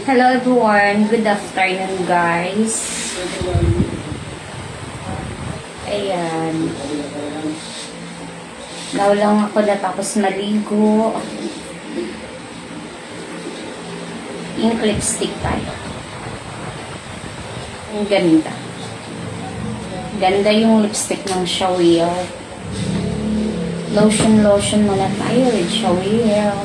Hello everyone, good afternoon guys. Ayan. Now lang ako natapos maligo. Pink lipstick tayo. Ang ganda. Ganda yung lipstick ng Shawil. Lotion muna tayo with Shawil.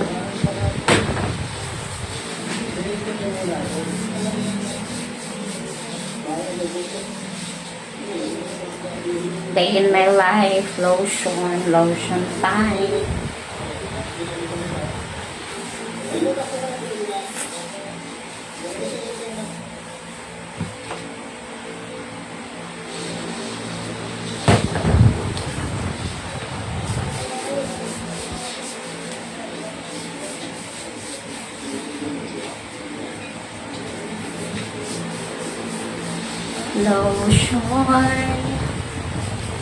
Day in my life, lotion time.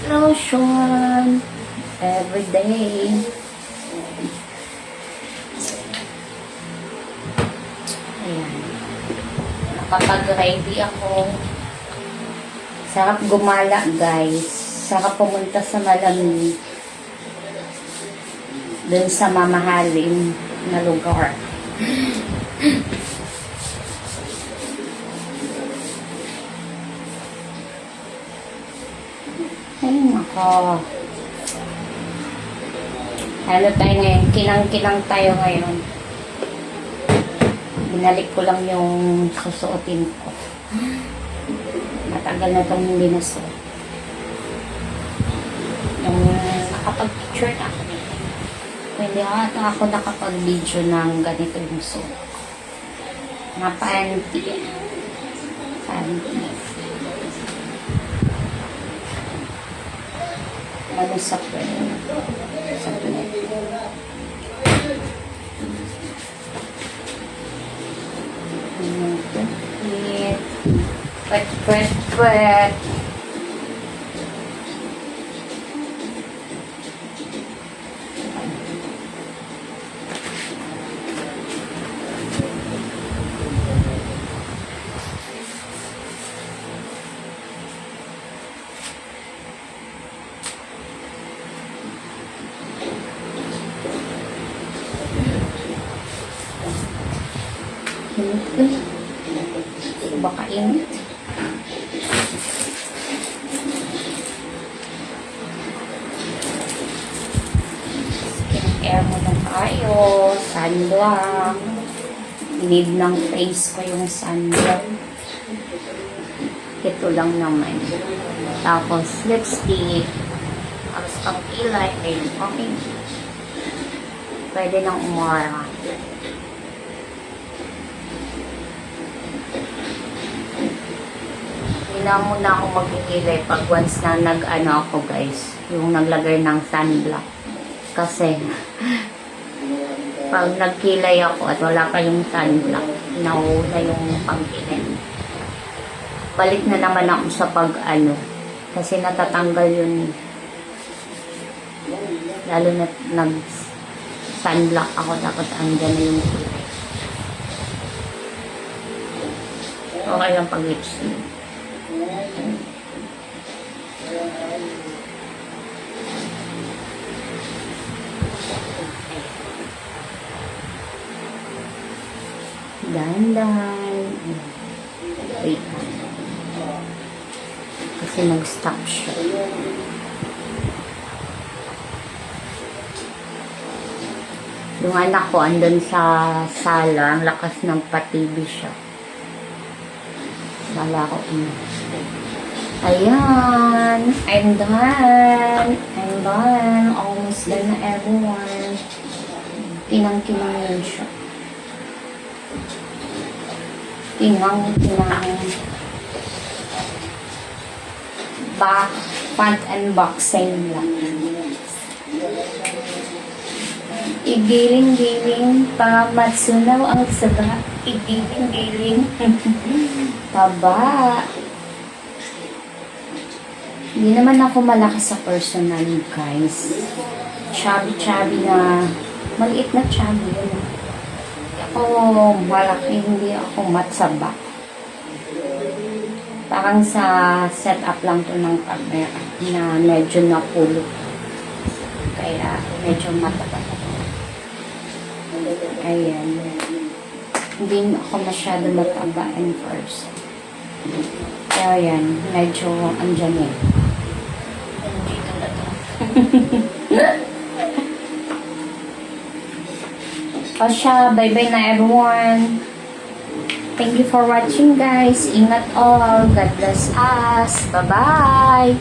Lotion every day. Ayan. Nakapag-ready ako. Sarap gumala, guys. Sarap pumunta sa malamig. Dun sa mamahalin na lugar. Ay, nako. Ano tayo ngayon? Kinang-kinang tayo ngayon. Binalik ko lang yung susuotin ko. Matagal na itong hindi nasuot. Yung nakapag-picture na ako. Hindi ako nakapag-video ng ganito yung suot ko. Na panty. Panty. Ano sa pwede? Sa pwede. Pwet. Baka init. Skincare mo na tayo. Sunblock. Need ng face ko yung sunblock. Ito lang naman. Tapos lipstick. Tapos pang kilay. Okay. Pwede nang umara. Hindi na muna ako magkikilay pag once na nag-ano ako guys, yung naglagay ng sunblock. Kasi pag nagkilay ako at wala pa yung sunblock, nauna yung pagkilay. Balik na naman ako sa pag-ano, kasi natatanggal yun. Lalo na nag-sunblock ako, dapat andyan na yung kilay. Okay lang pag-lipstick. Dahan-dahan. Wait. Kasi nag-stop siya. Yung anak ko andun sa sala, ang lakas ng patibi siya. Sala ko. Ayan. I'm done. Almost done na everyone. Kinang-kinang yun siya. Kinang-kinang. Back, front and back, same lang. Igiling-giling, pamatsunaw ang saba. Igiling-giling. Taba. Hindi naman ako malaki sa personal, guys. Chubby na, maliit na chubby. Yun. ako malaki, hindi ako matsaba. Parang sa setup lang to ng camera na medyo napulot. Kaya medyo mataba. Ayan. Hindi ako masyado mataba in person. Pero yan, medyo andyan eh. Dito na to. O siya, bye-bye na everyone. Thank you for watching guys. Ingat all. God bless us. Bye-bye.